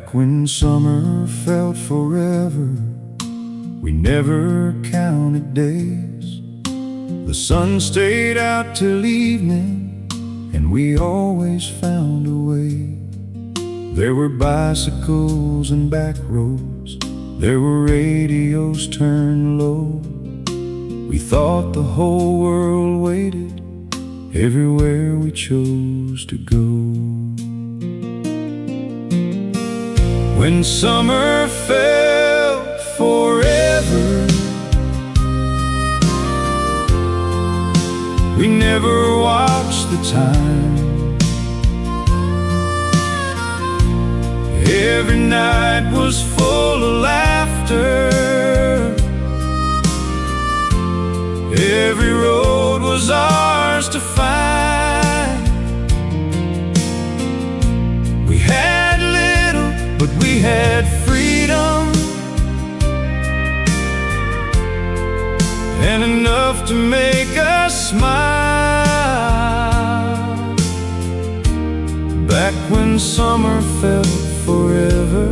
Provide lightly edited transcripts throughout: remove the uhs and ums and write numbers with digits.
Back when summer felt forever, we never counted days. The sun stayed out till evening, and we always found a way. There were bicycles and back roads, there were radios turned low. We thought the whole world waited everywhere we chose to go. When summer felt forever, we never watched the time. Every night was full of laughter, every road was ours to find. We had little, but we had freedom, and enough to make us smile. Back when summer felt forever,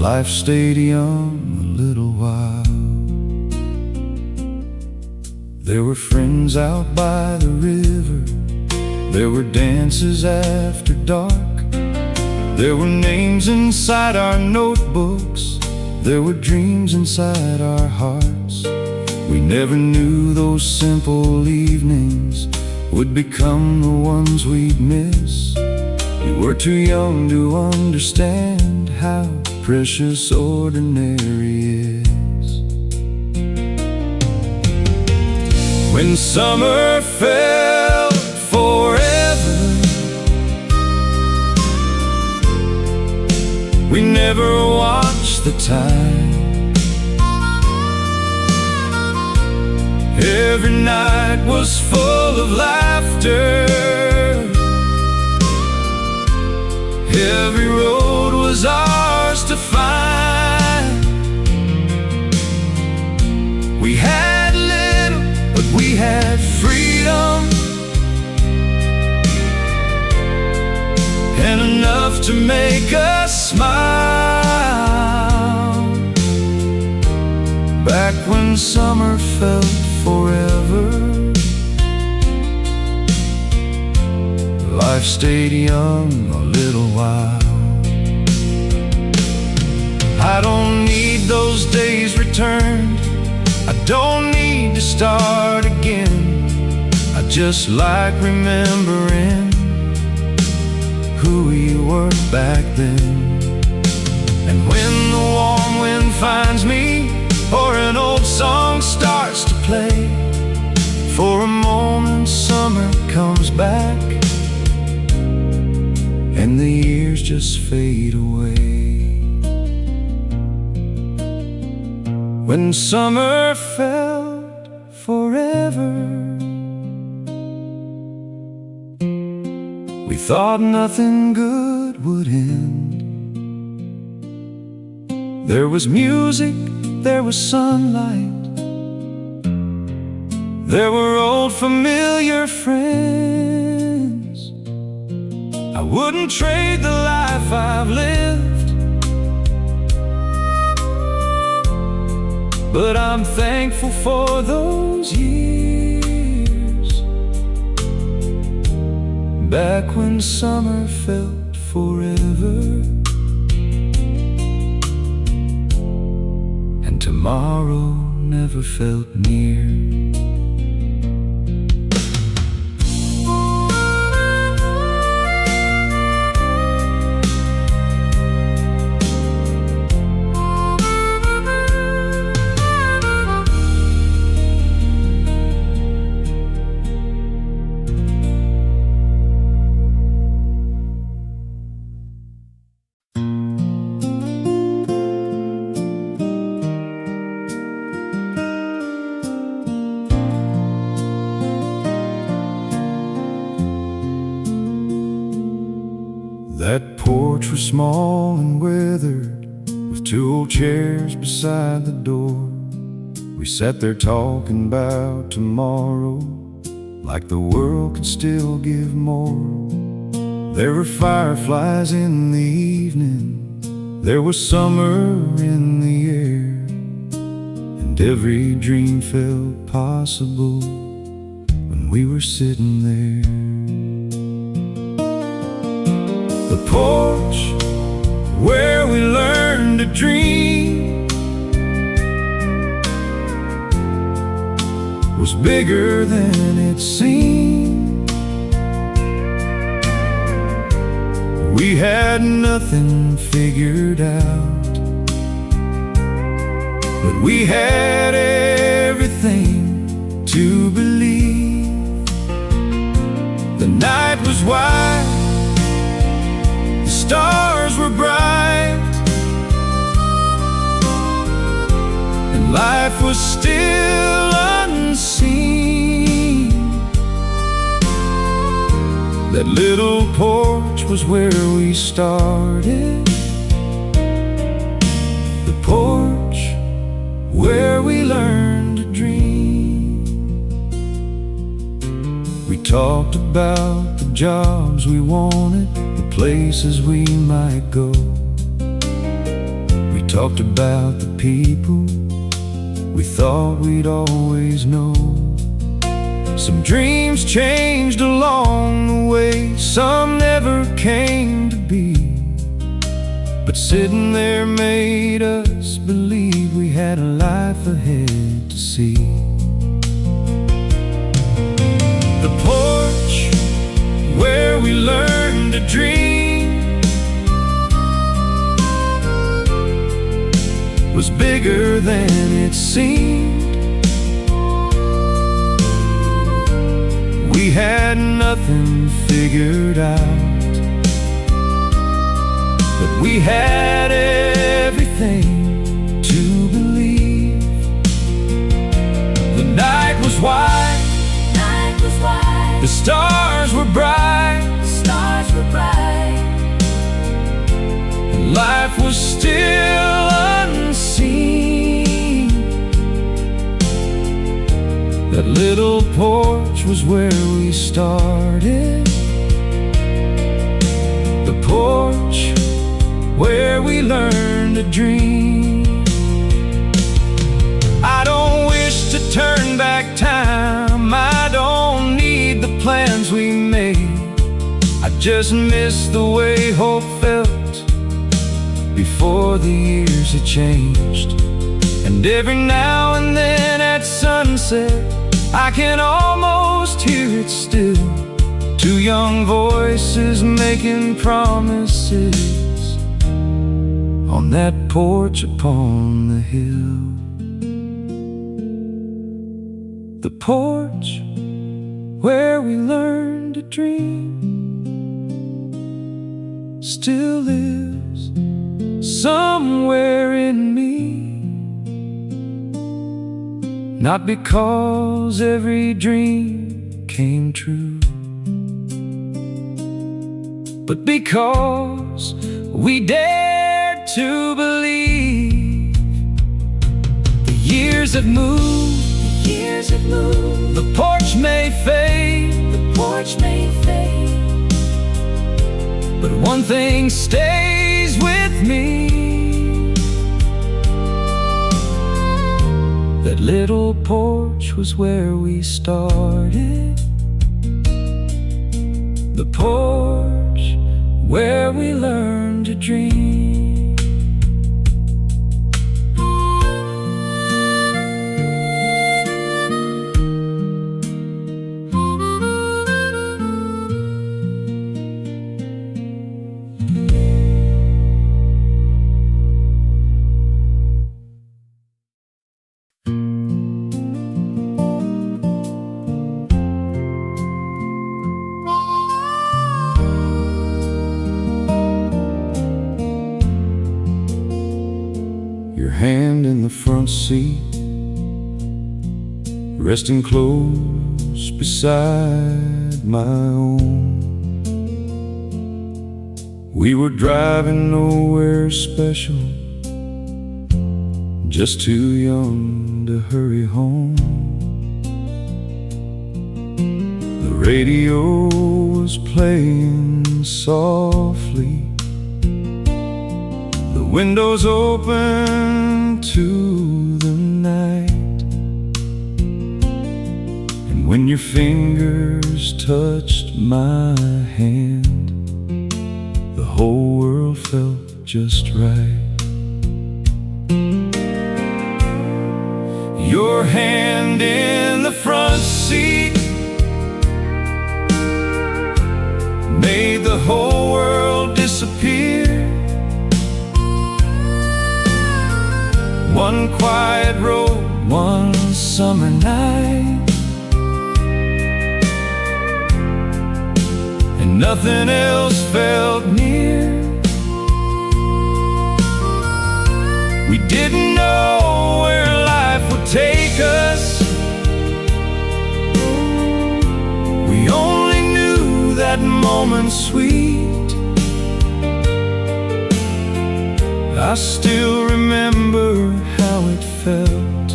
life stayed young a little while. There were friends out by the river, there were dances after dark, there were names inside our notebooks, there were dreams inside our hearts. We never knew those simple evenings would become the ones we'd miss. We were too young to understand how precious ordinary is. When summer felt forever, we never watched the time. Every night was full of laughter, every road was ours to find. We had little, but we had freedom, and enough to make us smile. Back when summer felt forever, life stayed young a little while. I don't need those days returned, I don't need to start again. I just like remembering who we were back then. And when the warm wind finds me, or an old song starts to play, for a moment summer comes back, and the years just fade away. When summer felt forever, we thought nothing good would end. There was music, there was sunlight, there were old familiar friends. I wouldn't trade the life I've lived, but I'm thankful for those years. Back when summer felt forever, tomorrow never felt near. That porch was small and weathered, with two old chairs beside the door. We sat there talking about tomorrow, like the world could still give more. There were fireflies in the evening, there was summer in the air, and every dream felt possible when we were sitting there. The porch where we learned to dream was bigger than it seemed. We had nothing figured out, but we had everything to believe. The night was wide, the stars were bright, and life was still unseen. That little porch was where we started. The porch where we learned to dream. We talked about the jobs we wanted, the places we might go. We talked about the people we thought we'd always know. Some dreams changed along the way, some never came to be, but sitting there made us believe we had a life ahead to see. The porch where we learned to dream was bigger than it seemed. We had nothing figured out, but we had everything to believe. The night was wide, the stars were bright, and life was still unseen. That little porch was where we started. The porch where we learned to dream. I don't wish to turn back time, I don't need the plans we made. I just miss the way hope felt before the years had changed. And every now and then at sunset I can almost hear it still. Two young voices making promises on that porch upon the hill. The porch where we learned to dream still lives somewhere in me. Not because every dream came true, but because we dared to believe. The years have moved, the porch may fade, but one thing stays with me. That little porch was where we started. The porch where we learned to dream. Hand in the front seat, resting close beside my own. We were driving nowhere special, just too young to hurry home. The radio was playing softly, the windows open to the night, and when your fingers touched my hand, the whole world felt just right. Your hand in the front seat made the whole world disappear. One quiet road, one summer night, and nothing else felt near. We didn't know where life would take us. We only knew that moment sweet. I still remember how it felt,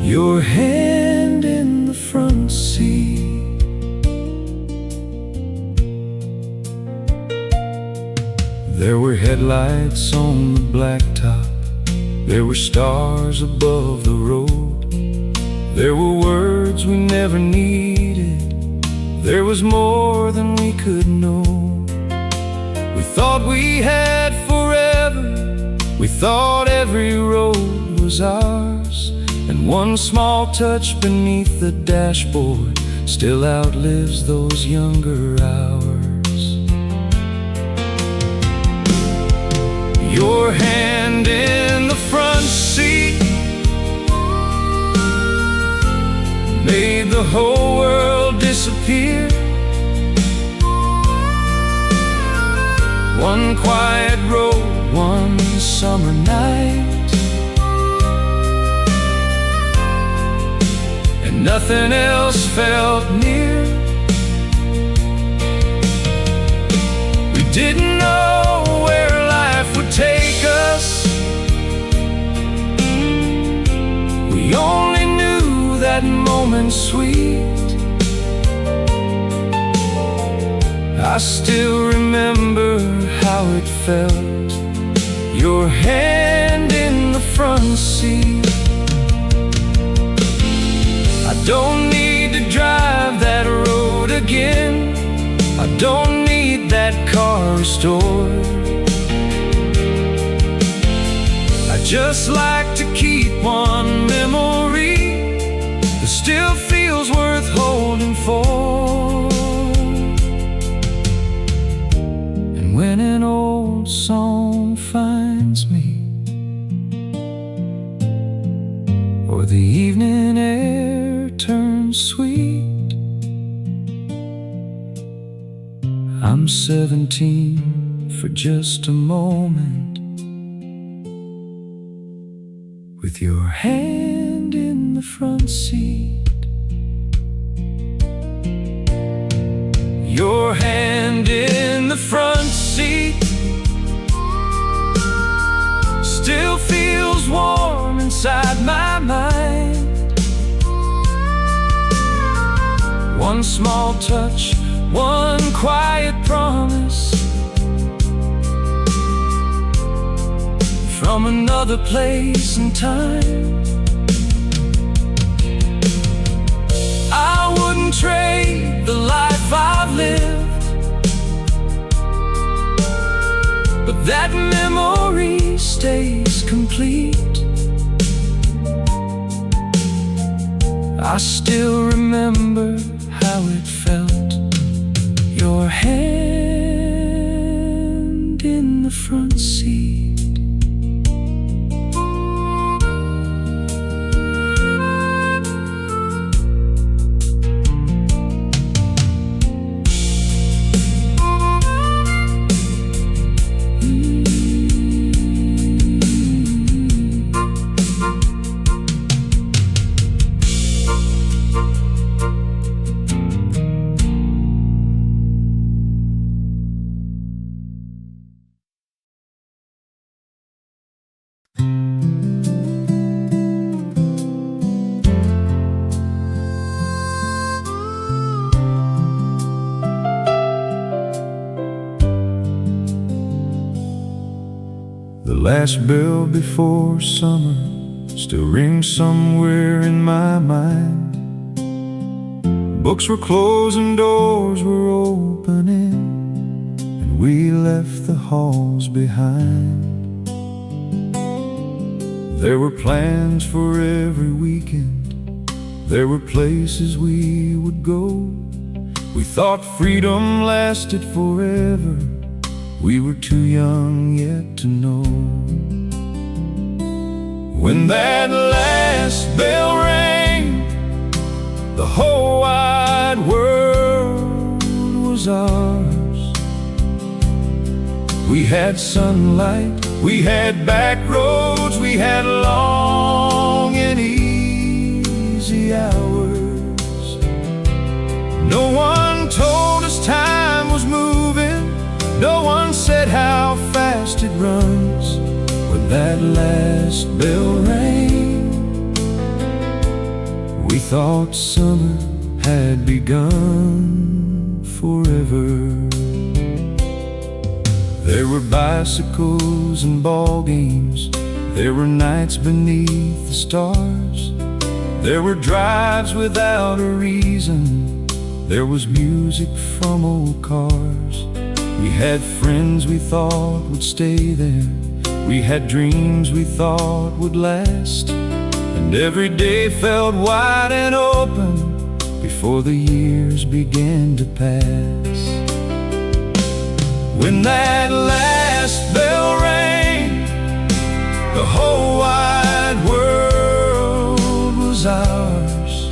your hand in the front seat. There were headlights on the blacktop, there were stars above the road, there were words we never needed, there was more than we could know. We thought we had forever, we thought every road was ours, and one small touch beneath the dashboard still outlives those younger hours. Your hand in the front seat made the whole world disappear. One quiet road, one summer night, and nothing else felt near. We didn't know where life would take us. We only knew that moment sweet. I still remember how it felt, your hand in the front seat. I don't need to drive that road again, I don't need that car restored. I just like to keep one memory that still feels worth holding for. And when an old song finds me, or the evening air turns sweet, I'm 17 for just a moment, with your hand in the front seat. Your hand in the front seat still feels warm inside my mind. One small touch, one quiet promise from another place and time. I wouldn't trade the life I've lived, but that memory stays complete. I still remember how it felt, your hand in the front seat. The last bell before summer still rings somewhere in my mind. Books were closing, doors were opening, and we left the halls behind. There were plans for every weekend, there were places we would go. We thought freedom lasted forever, we were too young yet to know. When that last bell rang, the whole wide world was ours. We had sunlight, we had back roads, we had long and easy hours. No one told us time was moving, no one said how fast it runs. When that last bell rang, we thought summer had begun forever. There were bicycles and ball games, there were nights beneath the stars. There were drives without a reason, there was music from old cars. We had friends we thought would stay there, we had dreams we thought would last, and every day felt wide and open before the years began to pass. When that last bell rang, the whole wide world was ours.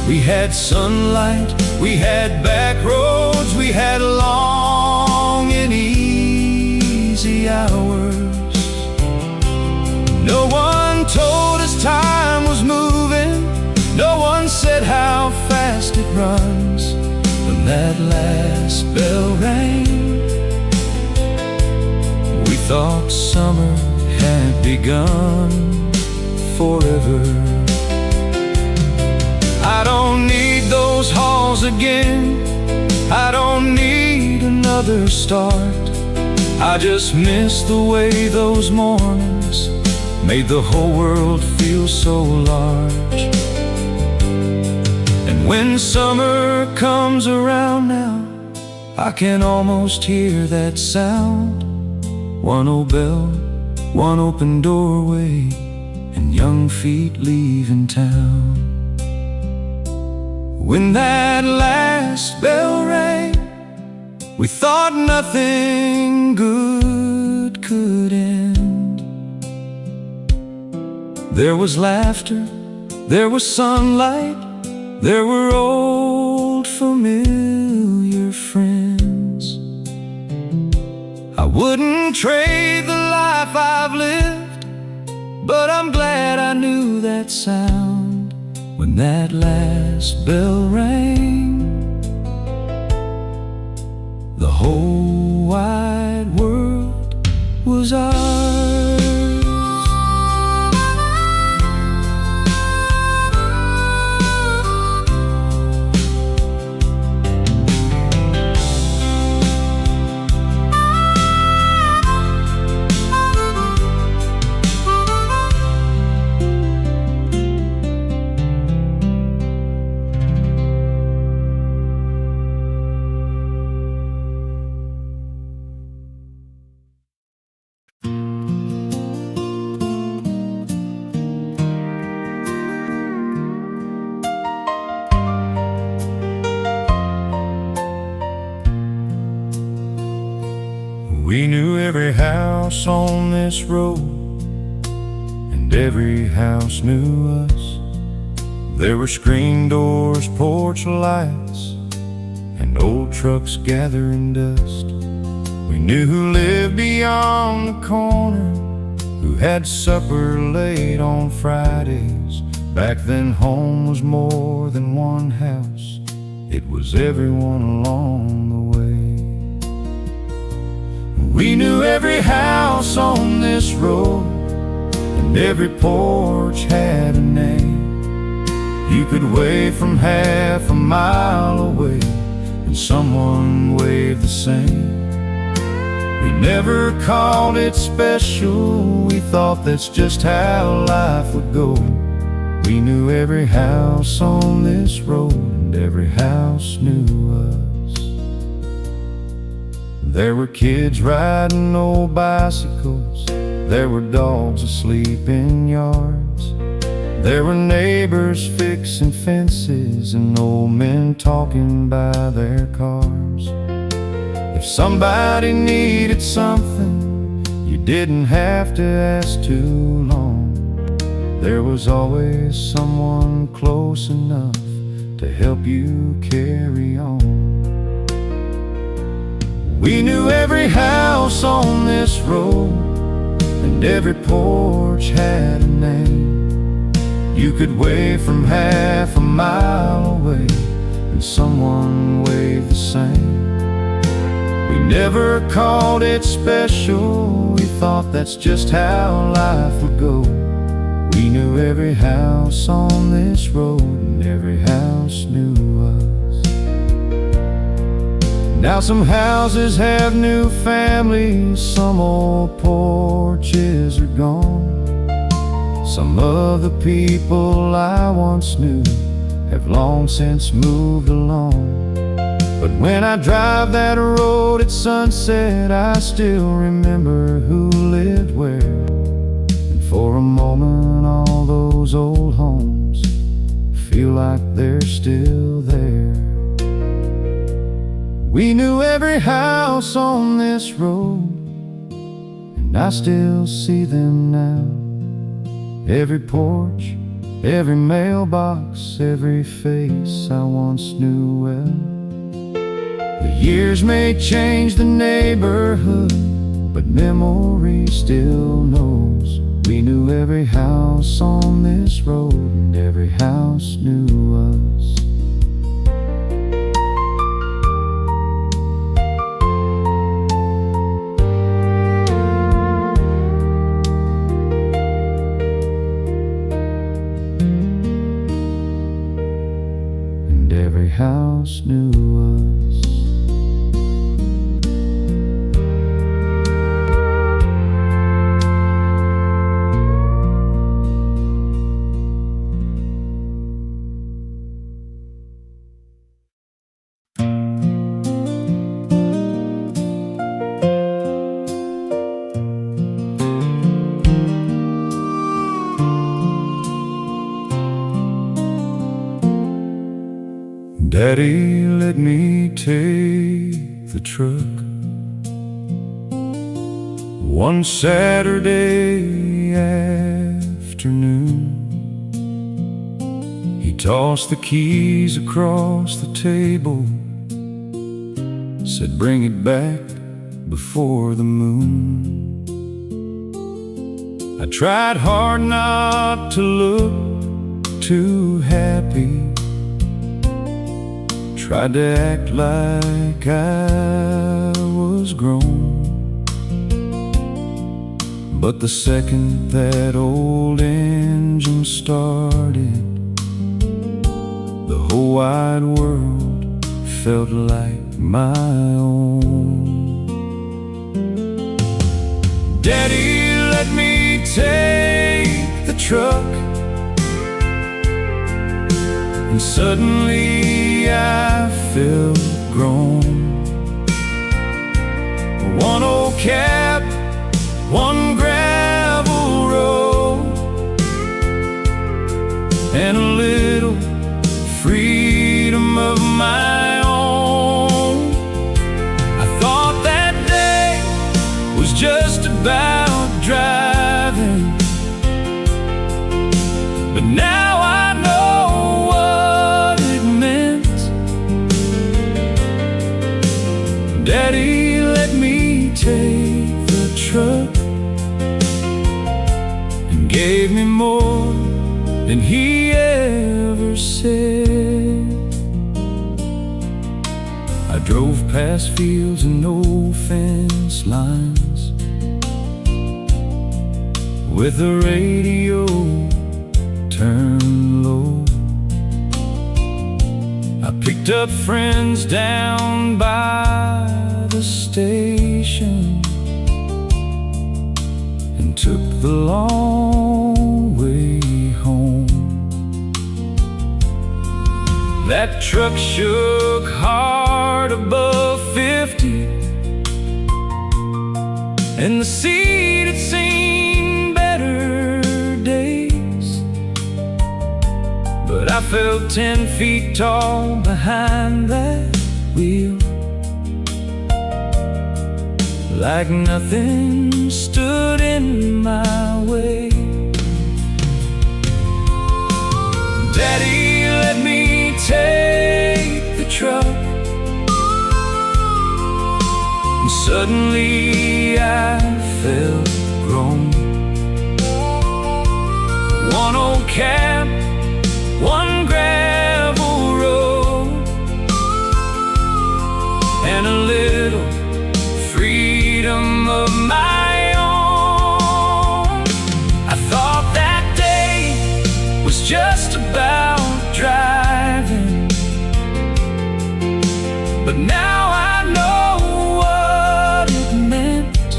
We had sunlight, we had back roads, we had long and easy hours. No one told us time was moving, no one said how fast it runs. When that last bell rang, we thought summer had begun forever. I don't need those halls again, I don't need another start. I just miss the way those mornings made the whole world feel so large. And when summer comes around now, I can almost hear that sound. One old bell, one open doorway, and young feet leaving town. When that last bell rang, we thought nothing good could end. There was laughter, there was sunlight, there were old familiar friends. I wouldn't trade the life I've lived, but I'm glad I knew that sound when that last bell rang. The whole wide world was ours. We knew every house on this road, and every house knew us. There were screen doors, porch lights, and old trucks gathering dust. We knew who lived beyond the corner, who had supper late on Fridays. Back then home was more than one house, it was everyone along the way. We knew every house on this road, and every porch had a name. You could wave from half a mile away, and someone waved the same. We Never called it special, we thought that's just how life would go. We knew every house on this road, and every house knew us. There were kids riding old bicycles, there were dogs asleep in yards, there were neighbors fixing fences, and old men talking by their cars. If somebody needed something, you didn't have to ask too long. There was always someone close enough to help you carry on. We knew every house on this road, and every porch had a name. You could wave from half a mile away, and someone waved the same. We never called it special, we thought that's just how life would go. We knew every house on this road, and every house knew us. Now some houses have new families, some old porches are gone. Some of the people I once knew have long since moved along. But when I drive that road at sunset, I still remember who lived where. And for a moment, all those old homes feel like they're still there. We knew every house on this road, and I still see them now. Every porch, every mailbox, every face I once knew well. The years may change the neighborhood, but memory still knows. We knew every house on this road, and every house knew us. And every house knew us. Daddy, let me take the truck. One Saturday afternoon, he tossed the keys across the table, said, "Bring it back before the moon." I tried hard not to look too happy, tried to act like I was grown. But the second that old engine started, the whole wide world felt like my own. Daddy, let me take the truck. And suddenly I felt grown. One old cab, one gravel road, and a little freedom of my own. I thought that day was just about driving, but now I know what it meant. Daddy, let me take the truck, and gave me more than he ever said. I drove past fields and no fence lines, with the radio turned low. I picked up friends down by the station, and took the long way home. That truck shook hard above 50, and the seat had seen better days, but I felt 10 feet tall behind that wheel, like nothing stood in my way. Daddy let me take the truck, and suddenly I felt grown. One old cab, one gravel road, and a little freedom of my own. I thought that day was just about driving, but now I know what it meant.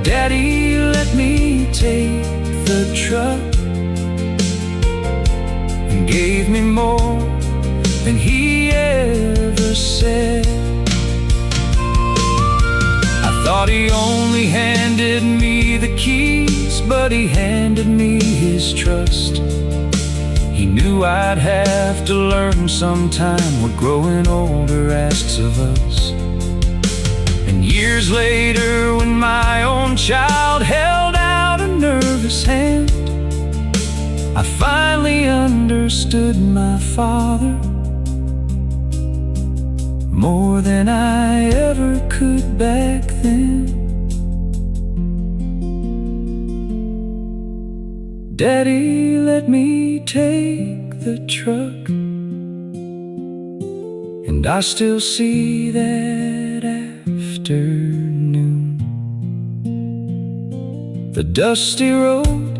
Daddy let me take the truck and gave me more than he ever said. I thought he only handed me the keys, but he handed me his trust. He knew I'd have to learn sometime what growing older asks of us. And years later, when my own child held out a nervous hand, I finally understood my father more than I ever could back then. Daddy let me take the truck, and I still see that afternoon. The dusty road,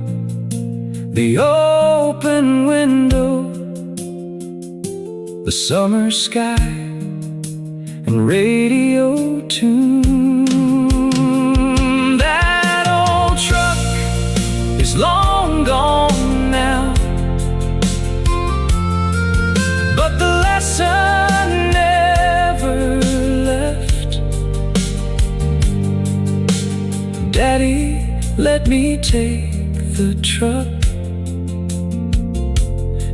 the open window, the summer sky, and radio tune. That old truck is long gone now, but the lesson never left. Daddy let me take the truck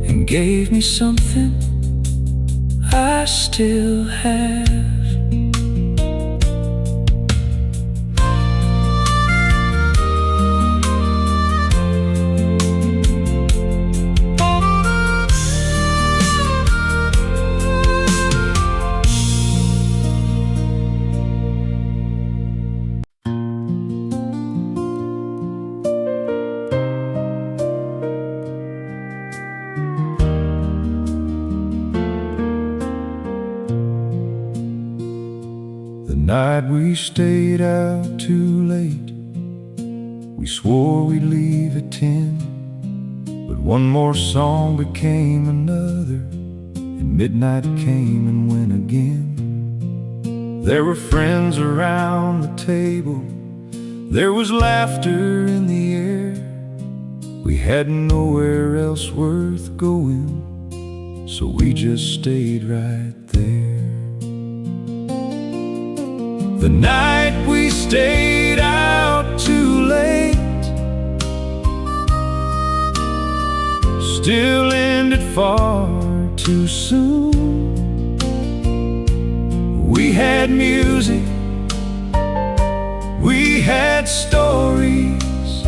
and gave me something I still have. The night we stayed out too late, we swore we'd leave at 10, but one more song became another, and midnight came and went again. There were friends around the table, there was laughter in the air. We had nowhere else worth going, so we just stayed right there. The night we stayed out too late still ended far too soon. We had music, we had stories,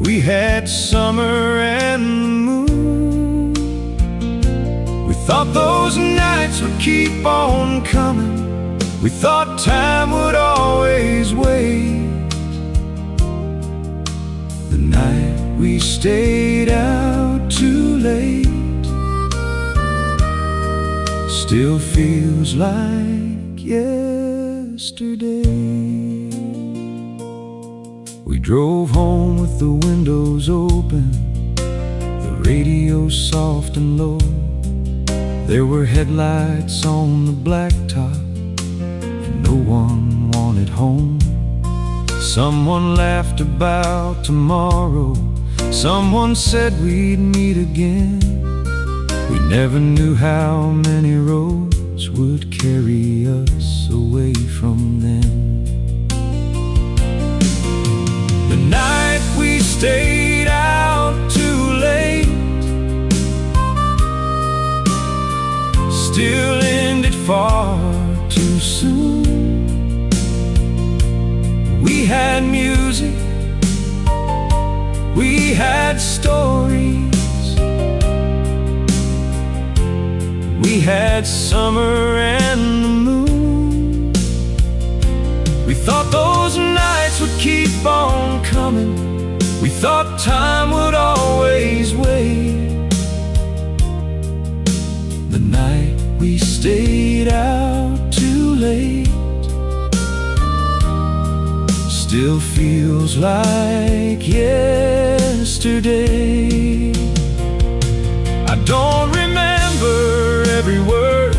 we had summer and the moon. We thought those nights would keep on coming, we thought time would always wait. The night we stayed out too late still feels like yesterday. We drove home with the windows open, the radio soft and low. There were headlights on the blacktop, and no one wanted home. Someone laughed about tomorrow. Someone said we'd meet again. We never knew how many roads would carry us away from them. The night we stayed out too late still ended far too soon. We had music, we had stories, we had summer and the moon. We thought those nights would keep on coming. We thought time would always wait. The night we stayed out too late still feels like yesterday. I don't remember every word,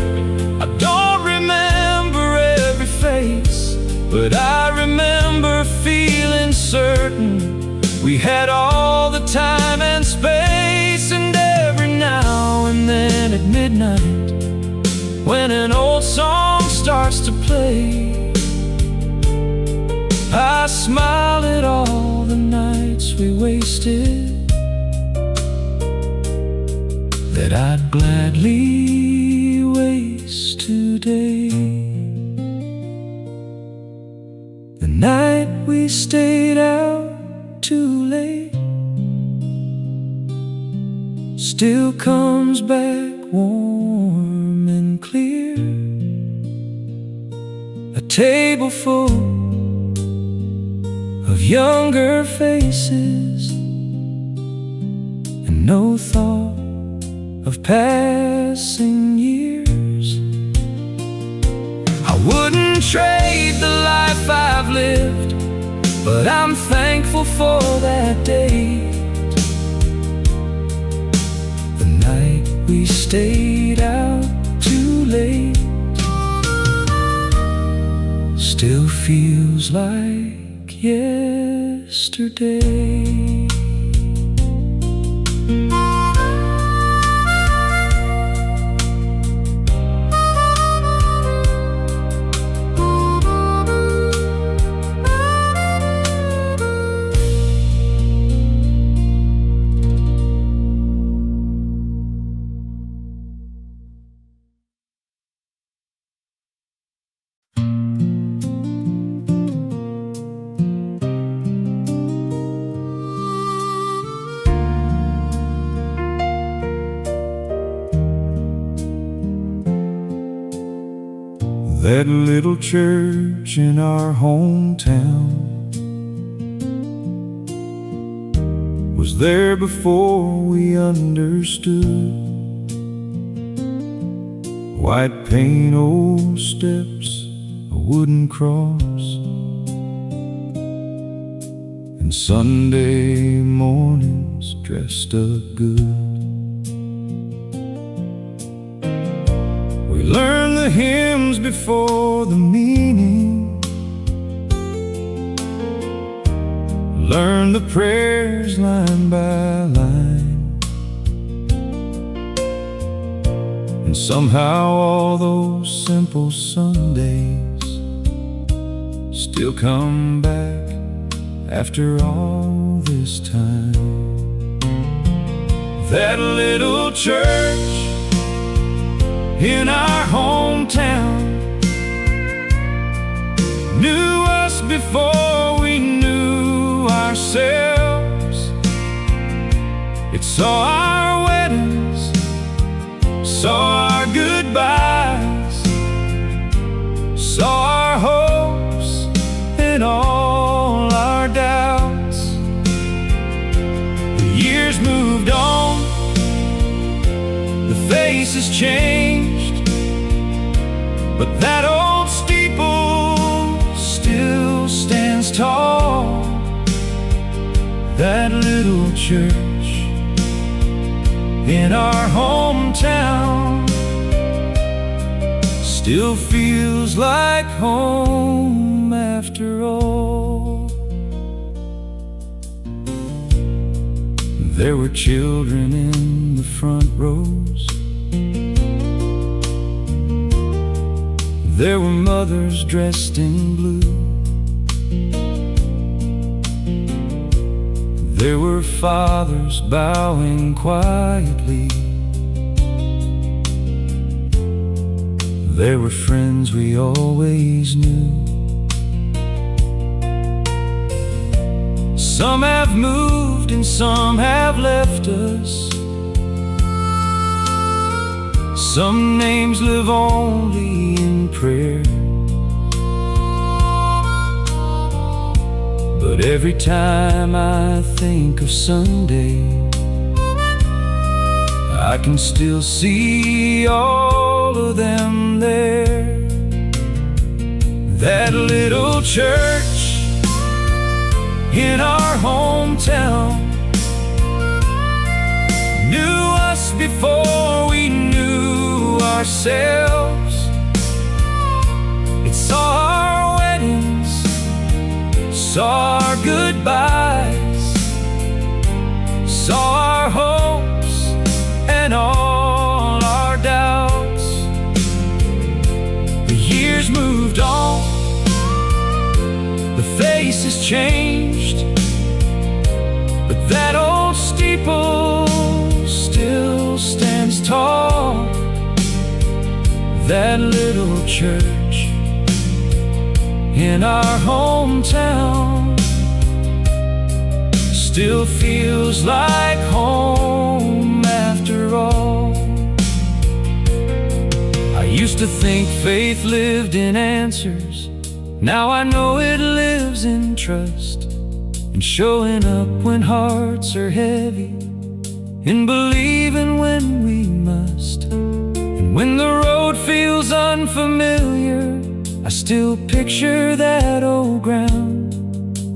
I don't remember every face, but I remember feeling certain we had all the time and space. And every now and then at midnight, when an old song starts to play, I smile at all the nights we wasted that I'd gladly waste today. The night we stayed out too late still comes back warm and clear. A table full of younger faces and no thought of passing years. I wouldn't trade the life I've lived, but I'm thankful for that day. The night we stayed out too late still feels like yesterday. That little church in our hometown was there before we understood. White paint, old steps, a wooden cross, and Sunday mornings dressed up good. We learned the hymns before the meaning, learned the prayers line by line, and somehow all those simple Sundays still come back after all this time. That little church in our hometown knew us before we knew ourselves. It saw our weddings, saw our goodbyes, saw our hopes and all our doubts. The years moved on, the faces changed, but that old steeple still stands tall. That little church in our hometown still feels like home after all. There were children in the front rows. There were mothers dressed in blue. There were fathers bowing quietly. There were friends we always knew. Some have moved and some have left us. Some names live only in prayer. But every time I think of Sunday, I can still see all of them there. That little church in our hometown knew us before we knew ourselves. It saw our weddings, saw our goodbyes, saw our hopes and all our doubts. The years moved on, the faces changed, but that old steeple still stands tall. That little church in our hometown still feels like home after all. I used to think faith lived in answers. Now I know it lives in trust, in showing up when hearts are heavy, in believing when we must. And when the road feels unfamiliar, I still picture that old ground.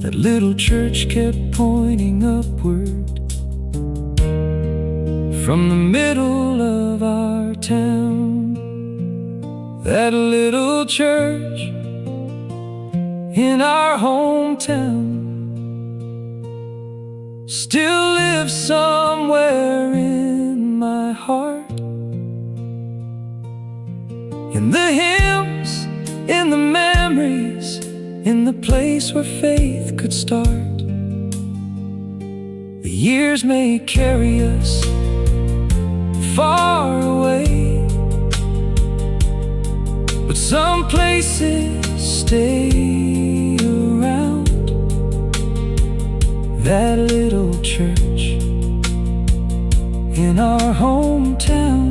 That little church kept pointing upward from the middle of our town. That little church in our hometown still lives somewhere in my heart. In the hymns, in the memories, in the place where faith could start. The years may carry us far away, but some places stay around. That little church in our hometown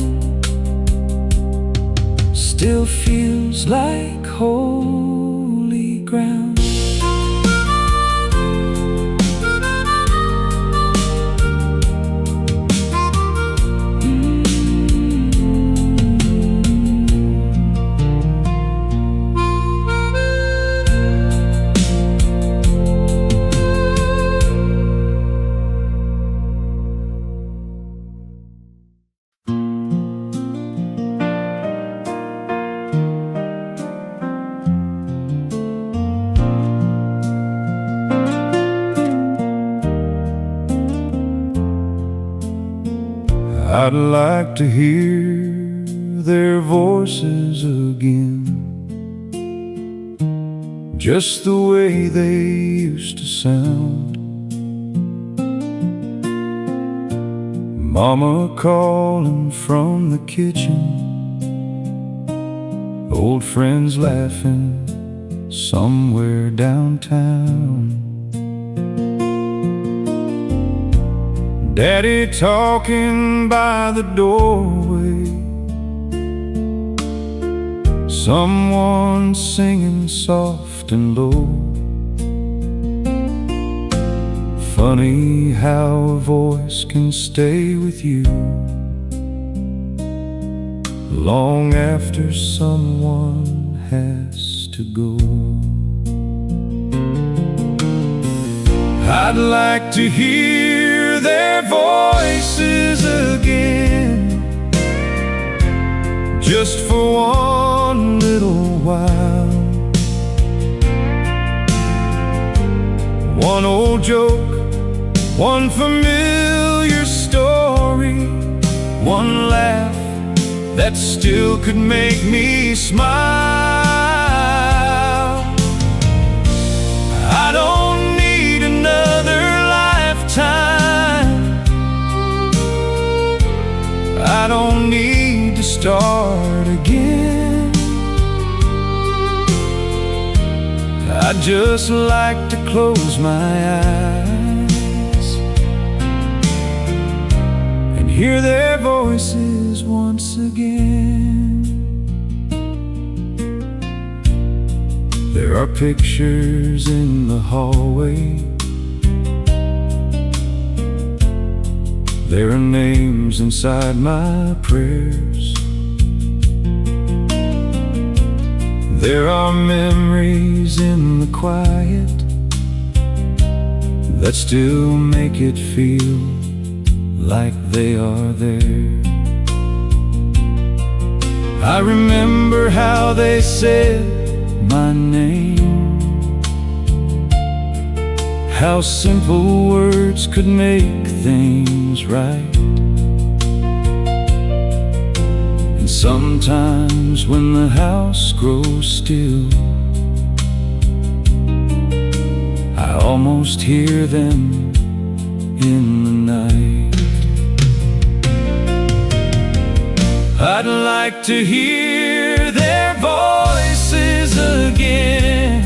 still feels like holy ground. I'd like to hear their voices again, just the way they used to sound. Mama calling from the kitchen, old friends laughing somewhere downtown. Daddy talking by the doorway, someone singing soft and low. Funny how a voice can stay with you long after someone has to go. I'd like to hear their voices again, just for one while. One old joke, one familiar story, one laugh that still could make me smile. I don't need another lifetime. I don't need to start again. I'd just like to close my eyes and hear their voices once again. There are pictures in the hallway. There are names inside my prayers. There are memories in the quiet that still make it feel like they are there. I remember how they said my name, how simple words could make things right. And sometimes when the house grows still, I almost hear them in the night. I'd like to hear their voices again,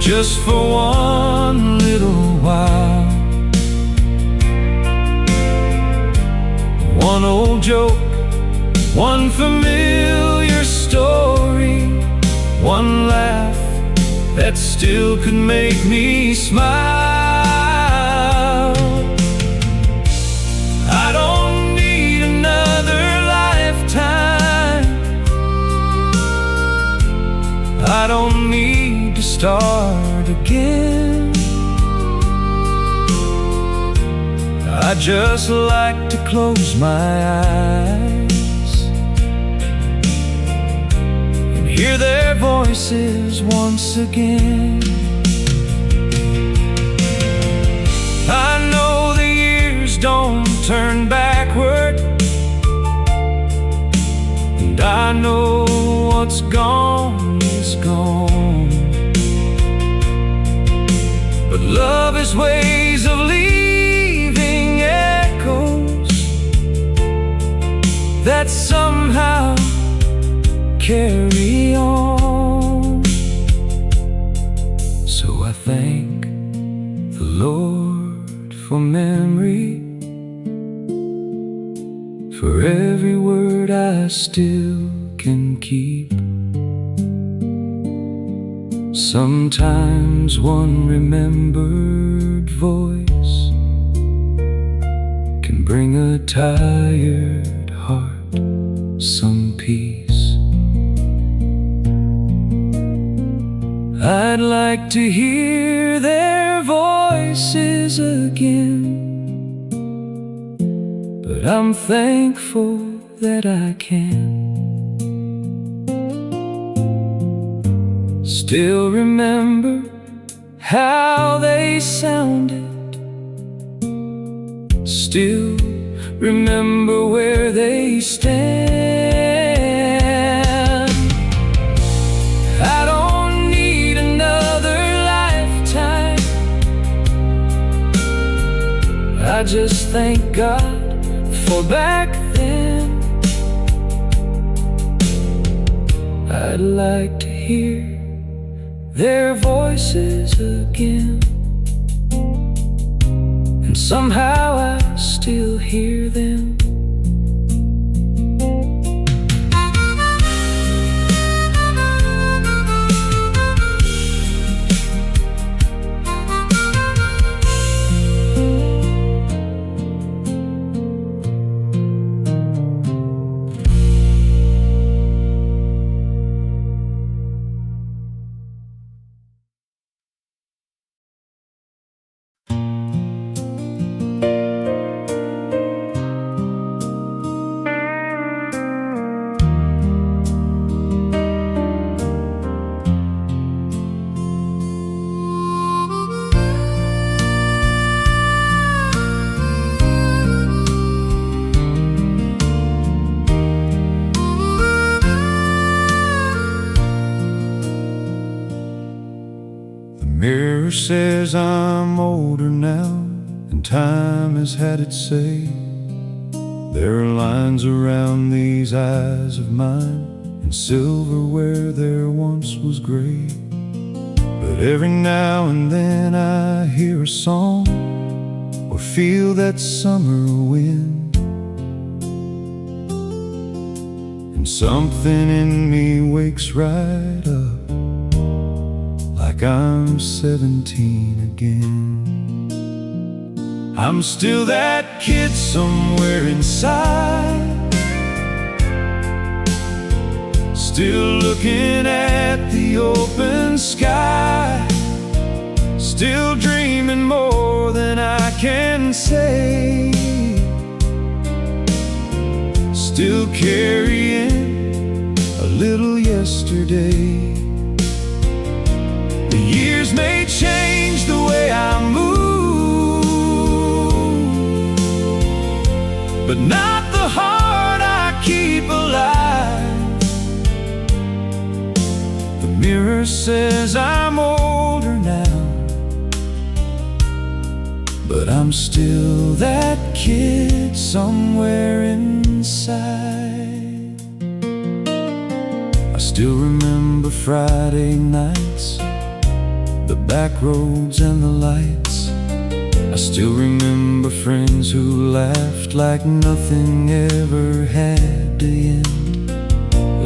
just for one little while. One old joke, one familiar story, one laugh that still could make me smile. I don't need another lifetime. I don't need to start again. I'd just like to close my eyes and hear their voices once again. I know the years don't turn backward, and I know what's gone is gone. But love is ways of leaving echoes that somehow carry on. So I thank the Lord for memory, for every word I still can keep. Sometimes one remembered voice can bring a tired heart some peace. I'd like to hear their voices again, but I'm thankful that I can still remember how they sounded, still remember where they stand. I don't need another lifetime. I just thank God for back then. I'd like to hear their voices again, and somehow I still hear them. mirror says I'm older now, and time has had its say. There are lines around these eyes of mine, and silver where there once was gray. But every now and then I hear a song, or feel that summer wind, and something in me wakes right up, like I'm 17 again. I'm still that kid somewhere inside, still looking at the open sky, still dreaming more than I can say, still carrying a little yesterday. The years may change the way I move, but not the heart I keep alive. The mirror says I'm older now, but I'm still that kid somewhere inside. I still remember Friday nights, the back roads and the lights. I still remember friends who laughed like nothing ever had to end.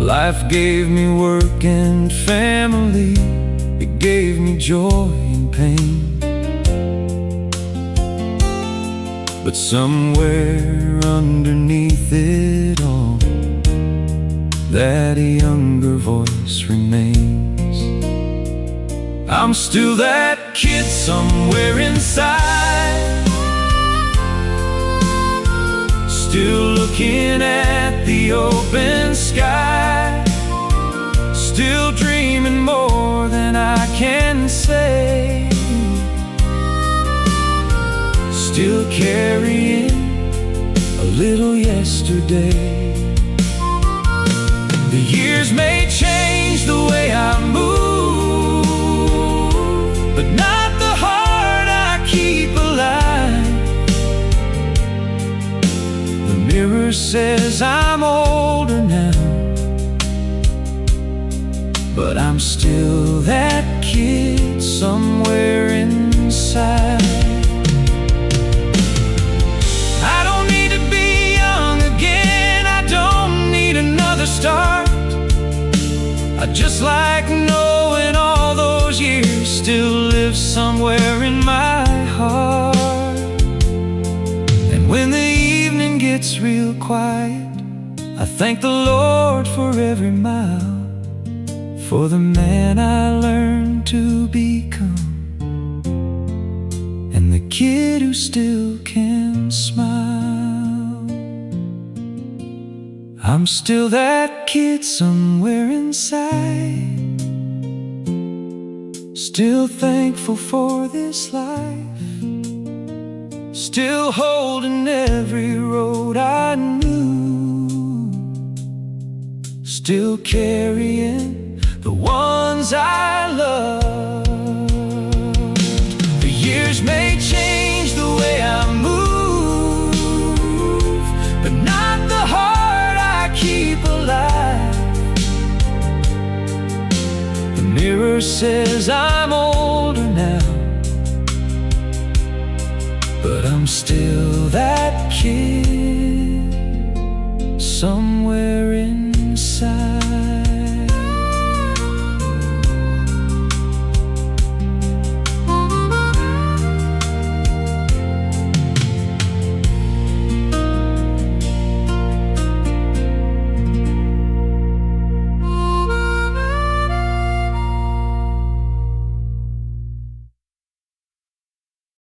Life gave me work and family, it gave me joy and pain. But somewhere underneath it all, that younger voice remains. I'm still that kid somewhere inside, still looking at the open sky, still dreaming more than I can say, still carrying a little yesterday. The years may change the way I move, but not the heart I keep alive. The mirror says I'm older now, but I'm still that kid somewhere inside. I don't need to be young again, I don't need another start. I just like knowing all those years still live somewhere in my heart. And when the evening gets real quiet, I thank the Lord for every mile, for the man I learned to become, and the kid who still can smile. I'm still that kid somewhere inside, still thankful for this life, still holding every road I knew, still carrying the ones I love. The years may change the way I move, but not the heart I keep alive. The mirror says I'm older now, but I'm still that kid somewhere in